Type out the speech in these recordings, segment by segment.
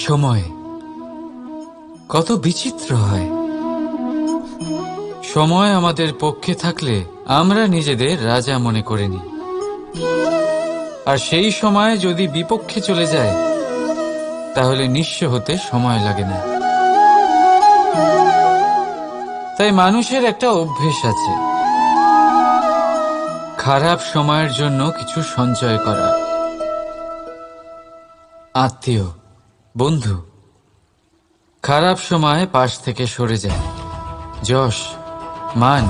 সময় কত বিচিত্র হয়। সময় আমাদের পক্ষে থাকলে আমরা নিজেদের রাজা মনে করে নিই, আর সেই সময় যদি বিপক্ষে চলে যায় তাহলে নিঃস্ব হতে সময় লাগে না। তাই মানুষের একটা অভ্যেস আছে, খারাপ সময়ের জন্য কিছু সঞ্চয় করা। আত্মীয়, বন্ধু খারাপ সময় পাশ থেকে সরে যায়। যশ, মান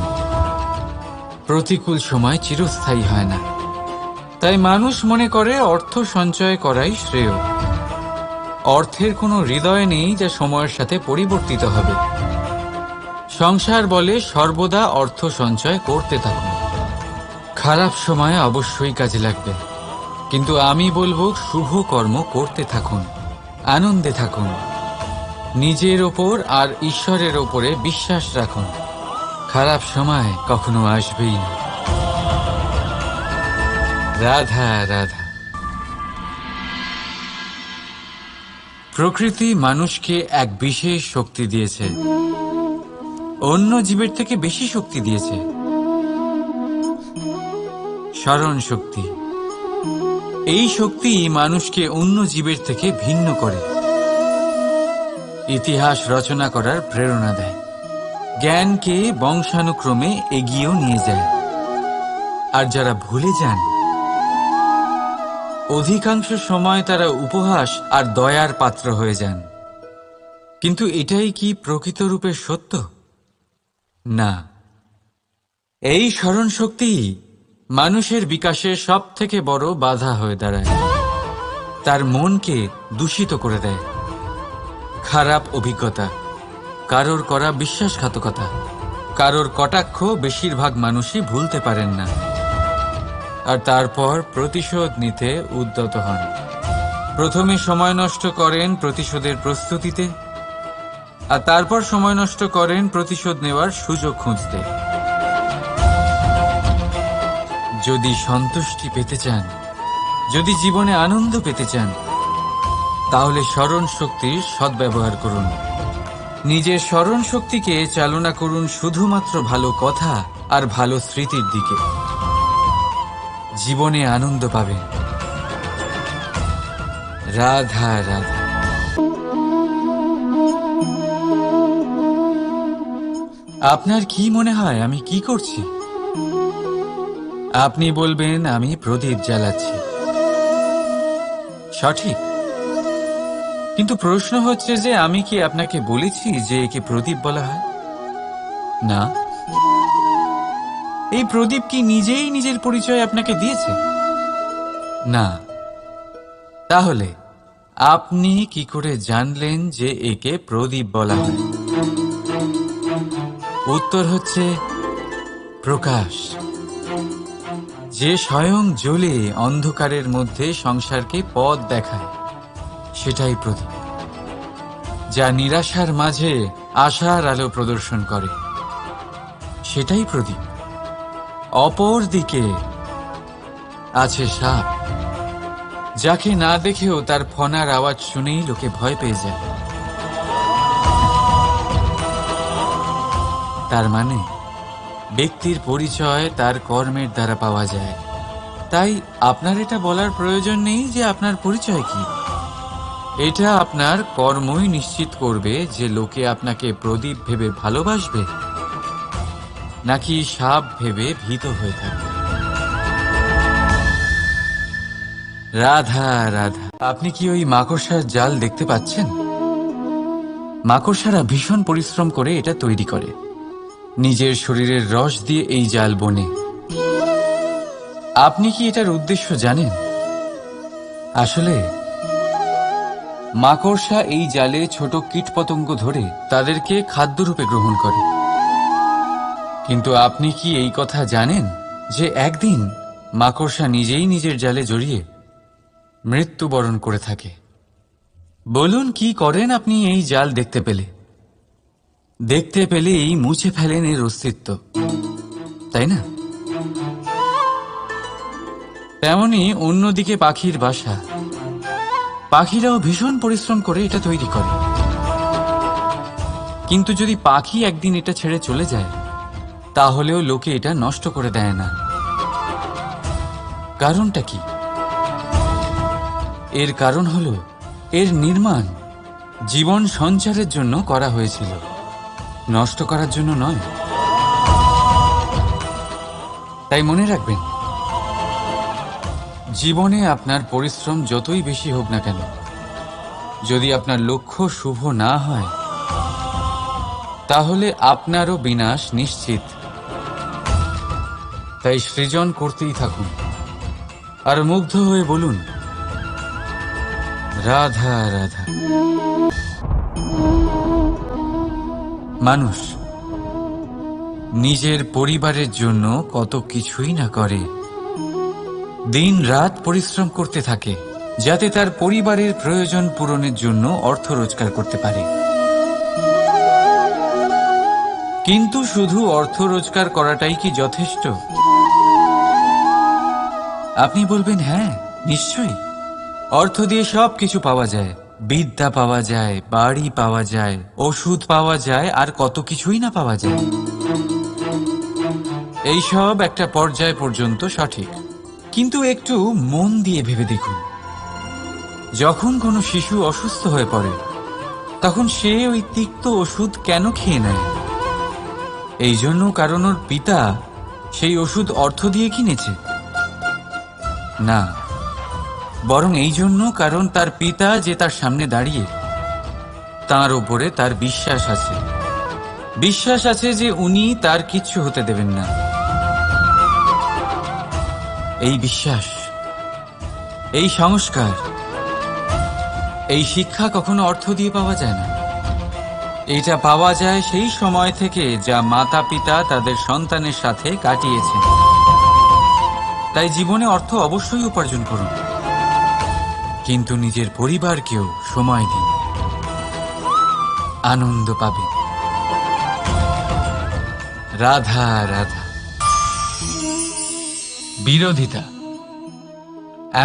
প্রতিকূল সময় চিরস্থায়ী হয় না। তাই মানুষ মনে করে অর্থ সঞ্চয় করাই শ্রেয়। অর্থের কোনো হৃদয় নেই যা সময়ের সাথে পরিবর্তিত হবে। সংসার বলে সর্বদা অর্থ সঞ্চয় করতে থাকুন। খারাপ সময় অবশ্যই কাজে লাগবে, কিন্তু আমি বলবো শুভ কর্ম করতে থাকুন, আনন্দে থাকুন, নিজের ওপর আর ঈশ্বরের ওপরে বিশ্বাস রাখুন। খারাপ সময় কখনো আসবেই না। রাধা রাধা। প্রকৃতি মানুষকে এক বিশেষ শক্তি দিয়েছে, অন্য জীবের থেকে বেশি শক্তি দিয়েছে। স্মরণ শক্তি। এই শক্তি মানুষকে অন্য জীবের থেকে ভিন্ন করে, ইতিহাস রচনা করার প্রেরণা দেয়, জ্ঞানকে বংশানুক্রমে এগিয়েও নিয়ে যায়। আর যারা ভুলে যান, অধিকাংশ সময় তারা উপহাস আর দয়ার পাত্র হয়ে যান। কিন্তু এটাই কি প্রকৃত রূপে সত্য? না। এই স্মরণ শক্তি মানুষের বিকাশের সব থেকে বড় বাধা হয়ে দাঁড়ায়, তার মনকে দূষিত করে দেয়। খারাপ অভিজ্ঞতা, কারোর করা বিশ্বাসঘাতকতা, কারোর কটাক্ষ বেশিরভাগ মানুষই ভুলতে পারেন না, আর তারপর প্রতিশোধ নিতে উদ্যত হন। প্রথমে সময় নষ্ট করেন প্রতিশোধের প্রস্তুতিতে, আর তারপর সময় নষ্ট করেন প্রতিশোধ নেওয়ার সুযোগ খুঁজতে। যদি সন্তুষ্টি পেতে চান, যদি জীবনে আনন্দ পেতে চান, তাহলে স্মরণ শক্তির সদ্ব্যবহার করুন। নিজের স্মরণ শক্তিকে চালনা করুন শুধুমাত্র ভালো কথা আর ভালো স্মৃতির দিকে। জীবনে আনন্দ পাবেন। রাধা রাধা। আপনার কি মনে হয় আমি কি করছি? আপনি বলবেন আমি প্রদীপ জ্বালাচ্ছি। সঠিক, কিন্তু প্রশ্ন হচ্ছে যে আমি কি আপনাকে বলেছি যে একে প্রদীপ বলা হয়? না। এই প্রদীপ কি নিজেই নিজের পরিচয় আপনাকে দিয়েছে? না। তাহলে আপনি কি করে জানলেন যে একে প্রদীপ বলা হয়? উত্তর হচ্ছে প্রকাশ, যে স্বয়ং জ্বলে অন্ধকারের মধ্যে সংসারকে পথ দেখায়, সেটাই প্রদীপ। যা নিরাশার মাঝে আশার আলো প্রদর্শন করে, সেটাই প্রদীপ। অপর দিকে আছে সাপ, যাকে না দেখেও তার ফনার আওয়াজ শুনেই লোকে ভয় পেয়ে যায়। তার মানে ব্যক্তির পরিচয় তার কর্মের দ্বারা পাওয়া যায়। তাই আপনার এটা বলার প্রয়োজন নেই যে আপনার পরিচয় কি। এটা আপনার কর্মই নিশ্চিত করবে যে লোকে আপনাকে প্রদীপ ভেবে ভালোবাসবে নাকি সাপ ভেবে ভীত হয়ে থাকবে। রাধা রাধা। আপনি কি ওই মাকড়সার জাল দেখতে পাচ্ছেন? মাকড়সারা ভীষণ পরিশ্রম করে এটা তৈরি করে, নিজের শরীরের রস দিয়ে এই জাল বোনে। আপনি কি এটার উদ্দেশ্য জানেন? আসলে মাকড়সা এই জালে ছোট কীটপতঙ্গ ধরে তাদেরকে খাদ্যরূপে গ্রহণ করে। কিন্তু আপনি কি এই কথা জানেন যে একদিন মাকড়সা নিজেই নিজের জালে জড়িয়ে মৃত্যুবরণ করে থাকে? বলুন কি করেন আপনি এই জাল দেখতে পেলে? দেখতে পেলেই মুছে ফেলেন এর অস্তিত্ব, তাই না? তেমনি অন্যদিকে পাখির বাসা, পাখিরাও ভীষণ পরিশ্রম করে এটা তৈরি করে। কিন্তু যদি পাখি একদিন এটা ছেড়ে চলে যায়, তাহলেও লোকে এটা নষ্ট করে দেয় না। কারণটা কি? এর কারণ হলো এর নির্মাণ জীবন সঞ্চারের জন্য করা হয়েছিল, নষ্ট করার জন্য নয়। তাই মনে রাখবেন, জীবনে আপনার পরিশ্রম যতই বেশি হোক না কেন, যদি আপনার লক্ষ্য শুভ না হয়, তাহলে আপনারও বিনাশ নিশ্চিত। তাই সৃজন করতেই থাকুন আর মুগ্ধ হয়ে বলুন, রাধা রাধা। মানুষ নিজের পরিবারের জন্য কত কিছুই না করে, দিন রাত পরিশ্রম করতে থাকে যাতে তার পরিবারের প্রয়োজন পূরণের জন্য অর্থ রোজগার করতে পারে। কিন্তু শুধু অর্থ রোজগার করাটাই কি যথেষ্ট? আপনি বলবেন, হ্যাঁ নিশ্চয়ই, অর্থ দিয়ে সব কিছু পাওয়া যায়, বিদ্যা পাওয়া যায়, বাড়ি পাওয়া যায়, ওষুধ পাওয়া যায়, আর কত কিছুই না পাওয়া যায়। এই সব একটা পর্যায় পর্যন্ত সঠিক, কিন্তু একটু মন দিয়ে ভেবে দেখুন, যখন কোনো শিশু অসুস্থ হয়ে পড়ে, তখন সে ওই তিক্ত ওষুধ কেন খেয়ে নেয়? এই জন্য কারণ ওর পিতা সেই ওষুধ অর্থ দিয়ে কিনেছে? না, বরং এই জন্য কারণ তার পিতা যে তার সামনে দাঁড়িয়ে, তার ওপরে তার বিশ্বাস আছে। বিশ্বাস আছে যে উনি তার কিচ্ছু হতে দেবেন না। এই বিশ্বাস, এই সংস্কার, এই শিক্ষা কখনো অর্থ দিয়ে পাওয়া যায় না। এটা পাওয়া যায় সেই সময় থেকে যা মাতা পিতা তাদের সন্তানের সাথে কাটিয়েছেন। তাই জীবনে অর্থ অবশ্যই উপার্জন করুন, কিন্তু নিজের পরিবারকেও সময় দিন, আনন্দ পাবেন। রাধা রাধা। বিরোধিতা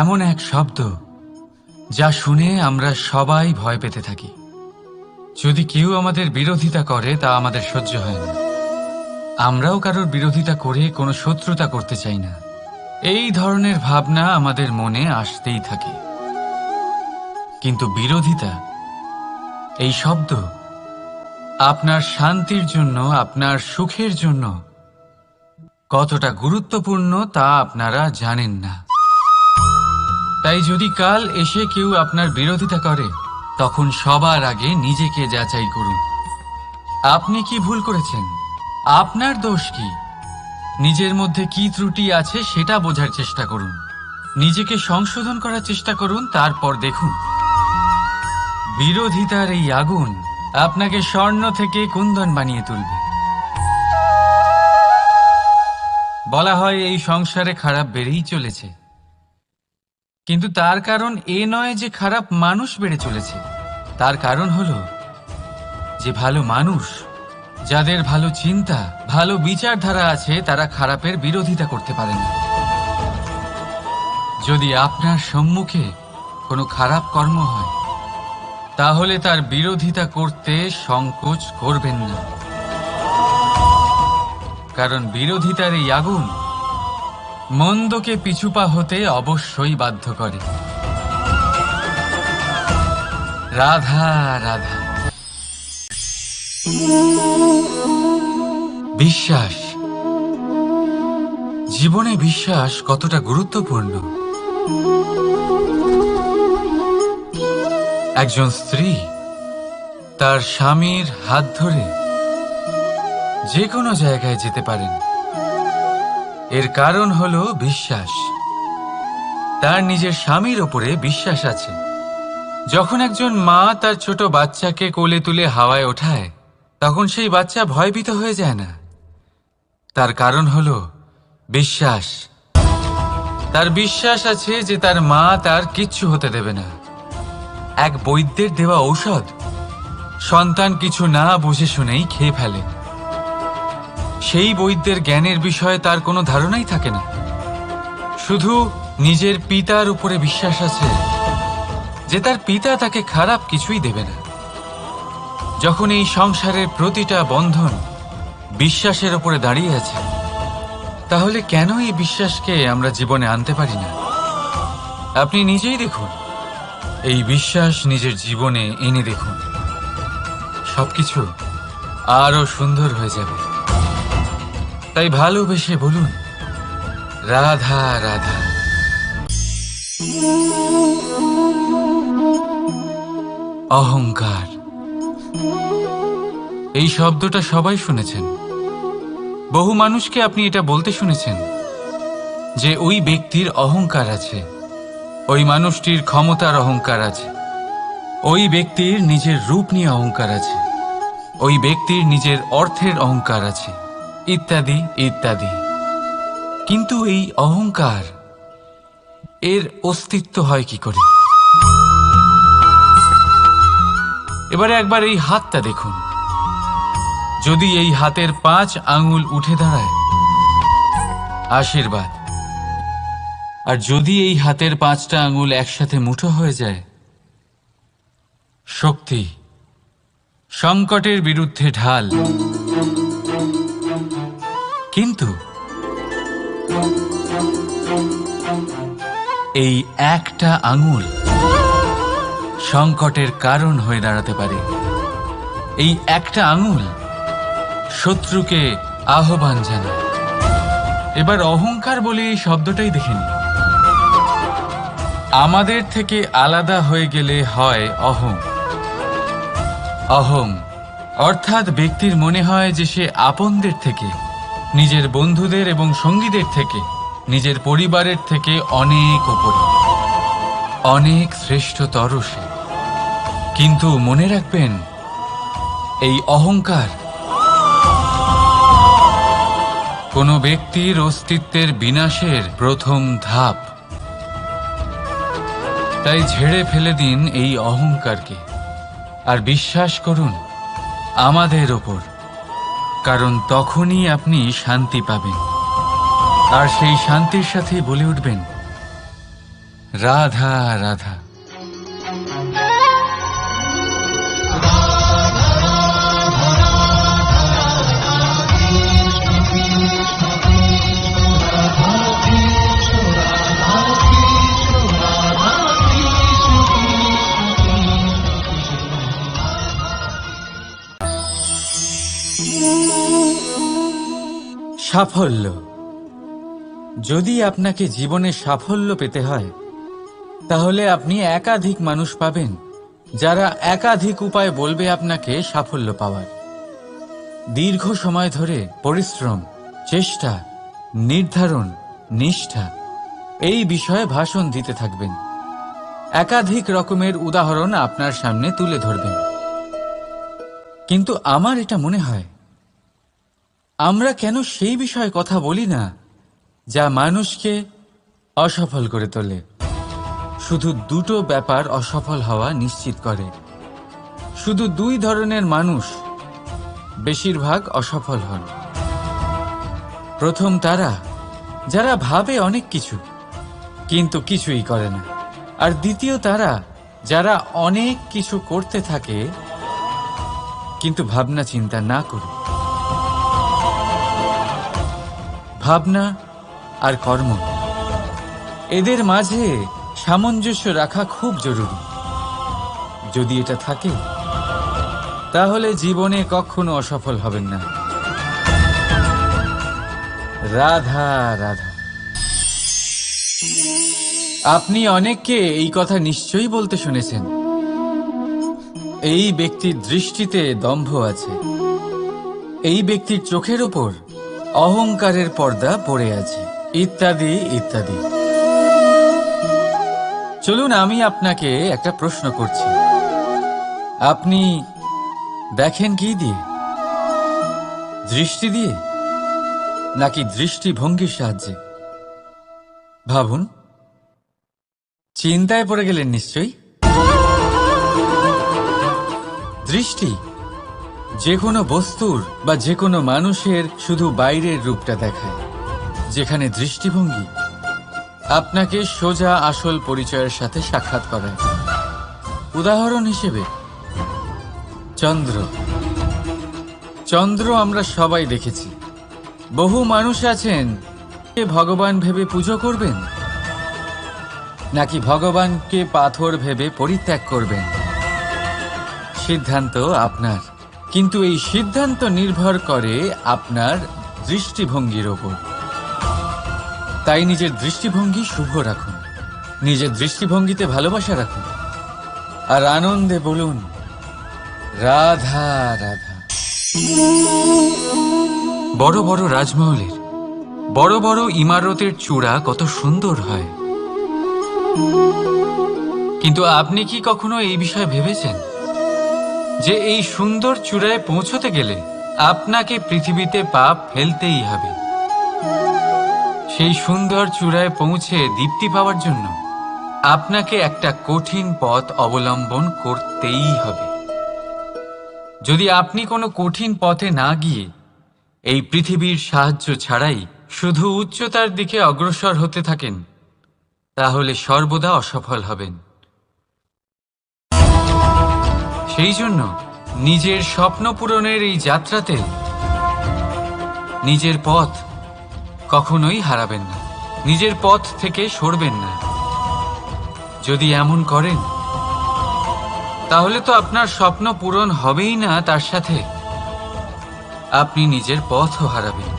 এমন এক শব্দ যা শুনে আমরা সবাই ভয় পেতে থাকি। যদি কেউ আমাদের বিরোধিতা করে তা আমাদের সহ্য হয় না। আমরাও কারোর বিরোধিতা করে কোনো শত্রুতা করতে চাই না। এই ধরনের ভাবনা আমাদের মনে আসতেই থাকে। কিন্তু বিরোধিতা, এই শব্দ আপনার শান্তির জন্য, আপনার সুখের জন্য কতটা গুরুত্বপূর্ণ তা আপনারা জানেন না। তাই যদি কাল এসে কেউ আপনার বিরোধিতা করে, তখন সবার আগে নিজেকে যাচাই করুন। আপনি কি ভুল করেছেন? আপনার দোষ কি? নিজের মধ্যে কি ত্রুটি আছে সেটা বোঝার চেষ্টা করুন, নিজেকে সংশোধন করার চেষ্টা করুন। তারপর দেখুন, বিরোধিতার এই আগুন আপনাকে স্বর্ণ থেকে কুন্দন বানিয়ে তুলবে। বলা হয় এই সংসারে খারাপ বেড়েই চলেছে, কিন্তু তার কারণ এ নয় যে খারাপ মানুষ বেড়ে চলেছে। তার কারণ হলো যে ভালো মানুষ, যাদের ভালো চিন্তা, ভালো বিচারধারা আছে, তারা খারাপের বিরোধিতা করতে পারে না। যদি আপনার সম্মুখে কোনো খারাপ কর্ম হয়, তাহলে তার বিরোধিতা করতে সংকোচ করবেন না, কারণ বিরোধিতার এই আগুন মন্দকে পিছুপা হতে অবশ্যই বাধ্য করে। রাধা রাধা। বিশ্বাস, জীবনে বিশ্বাস কতটা গুরুত্বপূর্ণ। একজন স্ত্রী তার স্বামীর হাত ধরে যে কোনো জায়গায় যেতে পারেন, এর কারণ হলো বিশ্বাস। তার নিজের স্বামীর ওপরে বিশ্বাস আছে। যখন একজন মা তার ছোট বাচ্চাকে কোলে তুলে হাওয়ায় ওঠায়, তখন সেই বাচ্চা ভয়ভীত হয়ে যায় না। তার কারণ হলো বিশ্বাস। তার বিশ্বাস আছে যে তার মা তার কিচ্ছু হতে দেবে না। এক বৈদ্যের দেওয়া ঔষধ সন্তান কিছু না বুঝে শুনেই খেয়ে ফেলে। সেই বৈদ্যের জ্ঞানের বিষয়ে তার কোনো ধারণাই থাকে না, শুধু নিজের পিতার উপরে বিশ্বাস আছে যে তার পিতা তাকে খারাপ কিছুই দেবে না। যখন এই সংসারের প্রতিটা বন্ধন বিশ্বাসের ওপরে দাঁড়িয়ে আছে, তাহলে কেন এই বিশ্বাসকে আমরা জীবনে আনতে পারি না? আপনি নিজেই দেখুন, এই বিশ্বাস নিজের জীবনে এনে দেখুন, সবকিছু আরো সুন্দর হয়ে যাবে। তাই ভালোবেসে বলুন, রাধা রাধা। অহংকার, এই শব্দটা সবাই শুনেছেন। বহু মানুষকে আপনি এটা বলতে শুনেছেন যে ওই ব্যক্তির অহংকার আছে, ওই মানুষটির ক্ষমতার অহংকার আছে, ওই ব্যক্তির নিজের রূপ নিয়ে অহংকার আছে, ওই ব্যক্তির নিজের অর্থের অহংকার আছে, ইত্যাদি ইত্যাদি। কিন্তু এই অহংকার, এর অস্তিত্ব হয় কি করে? এবারে একবার এই হাতটা দেখুন। যদি এই হাতের 5 আঙুল উঠে দাঁড়ায়, আশীর্বাদ। আর যদি এই হাতের 5টা আঙুল একসাথে মুঠো হয়ে যায়, শক্তি, সংকটের বিরুদ্ধে ঢাল। কিন্তু এই একটা আঙুল সংকটের কারণ হয়ে দাঁড়াতে পারে। এই একটা আঙুল শত্রুকে আহ্বান জানায়। এবার অহংকার বলে এই শব্দটাই দেখে নিন। আমাদের থেকে আলাদা হয়ে গেলে হয় অহং। অহং অর্থাৎ ব্যক্তির মনে হয় যে সে আপনদের থেকে, নিজের বন্ধুদের এবং সঙ্গীদের থেকে, নিজের পরিবারের থেকে অনেক উপরে, অনেক শ্রেষ্ঠতর সে। কিন্তু মনে রাখবেন, এই অহংকার কোনো ব্যক্তির অস্তিত্বের বিনাশের প্রথম ধাপ। তাই ঝেড়ে ফেলে দিন এই অহংকারকে, আর বিশ্বাস করুন আমাদের ওপর, কারণ তখনই আপনি শান্তি পাবেন। আর সেই শান্তির সাথেই বলে উঠবেন, রাধা রাধা। সাফল্য। যদি আপনাকে জীবনে সাফল্য পেতে হয়, তাহলে আপনি একাধিক মানুষ পাবেন যারা একাধিক উপায় বলবে আপনাকে সাফল্য পাওয়ার। দীর্ঘ সময় ধরে পরিশ্রম, চেষ্টা, নির্ধারণ, নিষ্ঠা এই বিষয়ে ভাষণ দিতে থাকবেন। একাধিক রকমের উদাহরণ আপনার সামনে তুলে ধরবেন। কিন্তু আমার এটা মনে হয়, আমরা কেন সেই বিষয়ে কথা বলি না যা মানুষকে অসফল করে তোলে? শুধু দুটো ব্যাপার অসফল হওয়া নিশ্চিত করে। শুধু 2 ধরনের মানুষ বেশিরভাগ অসফল হন। প্রথম তারা যারা ভাবে অনেক কিছু কিন্তু কিছুই করে না। আর দ্বিতীয় তারা যারা অনেক কিছু করতে থাকে কিন্তু ভাবনা চিন্তা না করে। ভাবনা আর কর্ম, এদের মাঝে সামঞ্জস্য রাখা খুব জরুরি। যদি এটা থাকে, তাহলে জীবনে কখনো অসফল হবেন না। রাধা রাধা। আপনি অনেককে এই কথা নিশ্চয়ই বলতে শুনেছেন, এই ব্যক্তির দৃষ্টিতে দম্ভ আছে, এই ব্যক্তির চোখের ওপর অহংকারের পর্দা পড়ে আছে, ইত্যাদি ইত্যাদি। চলুন আমি আপনাকে একটা প্রশ্ন করছি। আপনি দেখেন কি দিয়ে? দৃষ্টি দিয়ে নাকি দৃষ্টিভঙ্গির সাহায্যে? ভাবুন। চিন্তায় পড়ে গেলেন নিশ্চয়ই। দৃষ্টি যে কোনো বস্তুর বা যে কোনো মানুষের শুধু বাইরের রূপটা দেখায়, যেখানে দৃষ্টিভঙ্গি আপনাকে সোজা আসল পরিচয়ের সাথে সাক্ষাৎ করায়। উদাহরণ হিসেবে চন্দ্র চন্দ্র আমরা সবাই দেখেছি। বহু মানুষ আছেন কে ভগবান ভেবে পুজো করবেন, নাকি ভগবানকে পাথর ভেবে পরিত্যাগ করবেন, সিদ্ধান্ত আপনার। কিন্তু এই সিদ্ধান্ত নির্ভর করে আপনার দৃষ্টিভঙ্গির ওপর। তাই নিজের দৃষ্টিভঙ্গি শুভ রাখুন, নিজের দৃষ্টিভঙ্গিতে ভালোবাসা রাখুন, আর আনন্দে বলুন রাধা রাধা। বড় বড় রাজমহলের বড় বড় ইমারতের চূড়া কত সুন্দর হয়, কিন্তু আপনি কি কখনো এই বিষয়ে ভেবেছেন যে এই সুন্দর চূড়ায় পৌঁছতে গেলে আপনাকে পৃথিবীতে পা ফেলতেই হবে? সেই সুন্দর চূড়ায় পৌঁছে দীপ্তি পাওয়ার জন্য আপনাকে একটা কঠিন পথ অবলম্বন করতেই হবে। যদি আপনি কোনো কঠিন পথে না গিয়ে এই পৃথিবীর সাহায্য ছাড়াই শুধু উচ্চতার দিকে অগ্রসর হতে থাকেন, তাহলে সর্বদা অসফল হবেন। সেই জন্য নিজের স্বপ্ন পূরণের এই যাত্রাতে নিজের পথ কখনোই হারাবেন না, নিজের পথ থেকে সরবেন না। যদি এমন করেন তাহলে তো আপনার স্বপ্ন পূরণ হবেই না, তার সাথে আপনি নিজের পথও হারাবেন।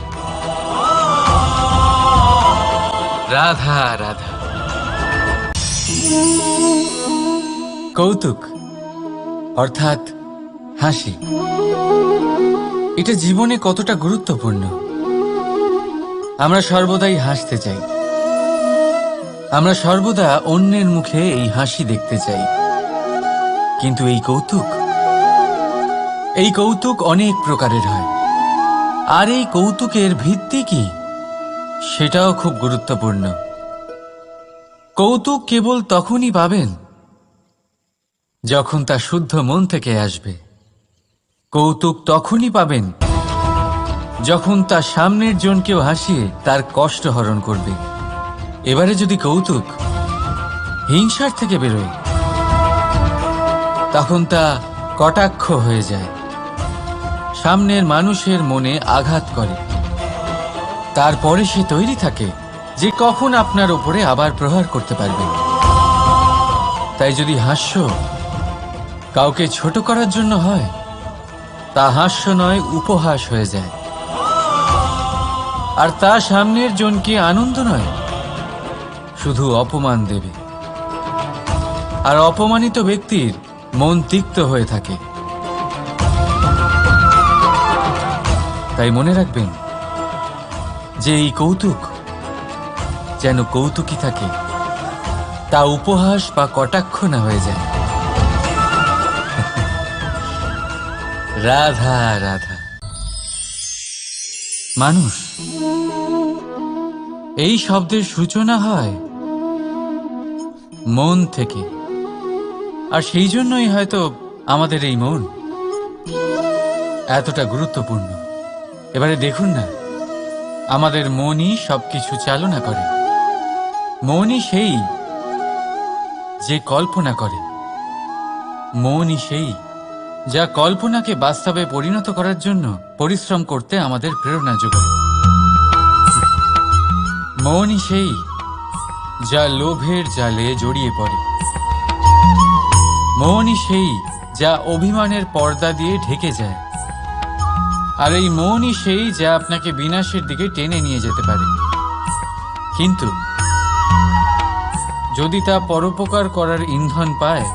রাধা রাধা। কৌতুক অর্থাৎ হাসি, এটা জীবনে কতটা গুরুত্বপূর্ণ। আমরা সর্বদাই হাসতে চাই, আমরা সর্বদা অন্যের মুখে এই হাসি দেখতে চাই। কিন্তু এই কৌতুক অনেক প্রকারের হয়, আর এই কৌতুকের ভিত্তি কি সেটাও খুব গুরুত্বপূর্ণ। কৌতুক কেবল তখনই পাবেন যখন তা শুদ্ধ মন থেকে আসবে। কৌতুক তখনই পাবেন যখন তা সামনের জনকেও হাসিয়ে তার কষ্ট হরণ করবে। এবারে যদি কৌতুক হিংসার থেকে বেরোয়, তখন তা কটাক্ষ হয়ে যায়, সামনের মানুষের মনে আঘাত করে। তারপরে সে তৈরি থাকে যে কখন আপনার উপরে আবার প্রহার করতে পারবে। তাই যদি হাস্য কাউকে ছোট করার জন্য হয়, তা হাস্য নয়, উপহাস হয়ে যায়। আর তা সামনের জনকে আনন্দ নয়, শুধু অপমান দেবে। আর অপমানিত ব্যক্তির মন তিক্ত হয়ে থাকে। তাই মনে রাখবেন যে এই কৌতুক যেন কৌতুকই থাকে, তা উপহাস বা কটাক্ষ না হয়ে যায়। রাধা রাধা। মানুষ এই শব্দের সূচনা হয় মন থেকে, আর সেই জন্যই হয়তো আমাদের এই মন এতটা গুরুত্বপূর্ণ। এবারে দেখুন না, আমাদের মনই সবকিছু চালনা করে। মনই সেই যে কল্পনা করে, মনই সেই যা কল্পনাকে বাস্তবে পরিণত করার জন্য পরিশ্রম করতে আমাদের প্রেরণা যোগায়। মনই সেই যা লোভের জালে জড়িয়ে পড়ে। মনই সেই যা অভিমানের পর্দা দিয়ে ঢেকে যায়। আর এই মনই সেই যা আপনাকে বিনাশের দিকে টেনে নিয়ে যেতে পারে। কিন্তু যদি তা পরোপকার করার ইন্ধন পায়,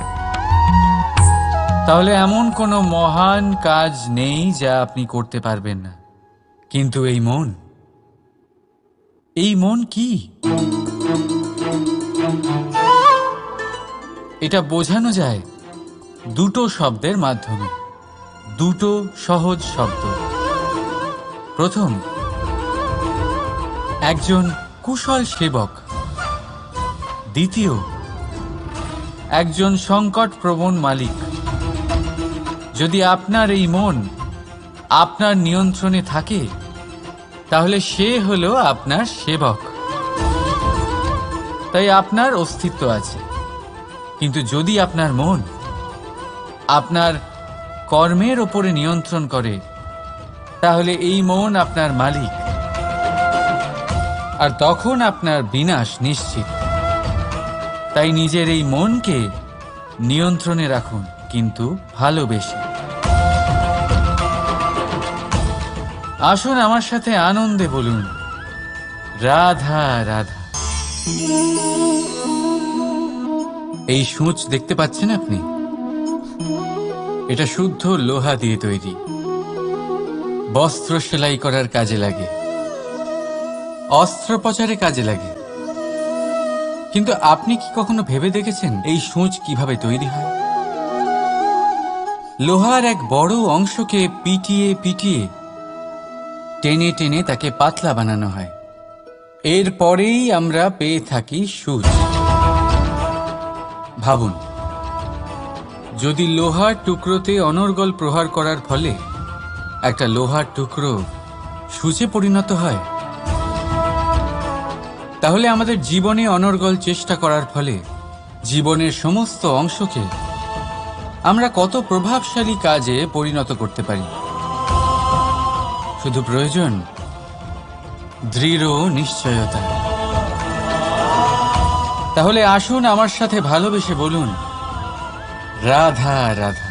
তাহলে এমন কোনো মহান কাজ নেই যা আপনি করতে পারবেন না। কিন্তু এই মন কি? এটা বোঝানো যায় দুটো শব্দের মাধ্যমে, দুটো সহজ শব্দ। প্রথম, একজন কুশল সেবক। দ্বিতীয়, একজন সংকটপ্রবণ মালিক। যদি আপনার এই মন আপনার নিয়ন্ত্রণে থাকে, তাহলে সে হলো আপনার সেবক। তাই আপনার অস্তিত্ব আছে। কিন্তু যদি আপনার মন আপনার কর্মের ওপরে নিয়ন্ত্রণ করে, তাহলে এই মন আপনার মালিক, আর তখন আপনার বিনাশ নিশ্চিত। তাই নিজের এই মনকে নিয়ন্ত্রণে রাখুন, কিন্তু ভালোবেসে। আসুন আমার সাথে আনন্দে বলুন, রাধা রাধা। এই সূঁচ দেখতে পাচ্ছেন আপনি? এটা শুদ্ধ লোহা দিয়ে তৈরি, বস্ত্র সেলাই করার কাজে লাগে, অস্ত্রোপচারে কাজে লাগে। কিন্তু আপনি কি কখনো ভেবে দেখেছেন এই সূঁচ কিভাবে তৈরি হয়? লোহার এক বড় অংশকে পিটিয়ে পিটিয়ে টেনে টেনে তাকে পাতলা বানানো হয়। এরপরেই আমরা পেয়ে থাকি সূঁচ। ভাবুন, যদি লোহার টুকরোতে অনর্গল প্রহার করার ফলে একটা লোহার টুকরো সূঁচে পরিণত হয়, তাহলে আমাদের জীবনে অনর্গল চেষ্টা করার ফলে জীবনের সমস্ত অংশকে আমরা কত প্রভাবশালী কাজে পরিণত করতে পারি। শুধু প্রয়োজন দৃঢ় নিশ্চয়তা। তাহলে আসুন আমার সাথে ভালোবেসে বলুন, রাধা রাধা।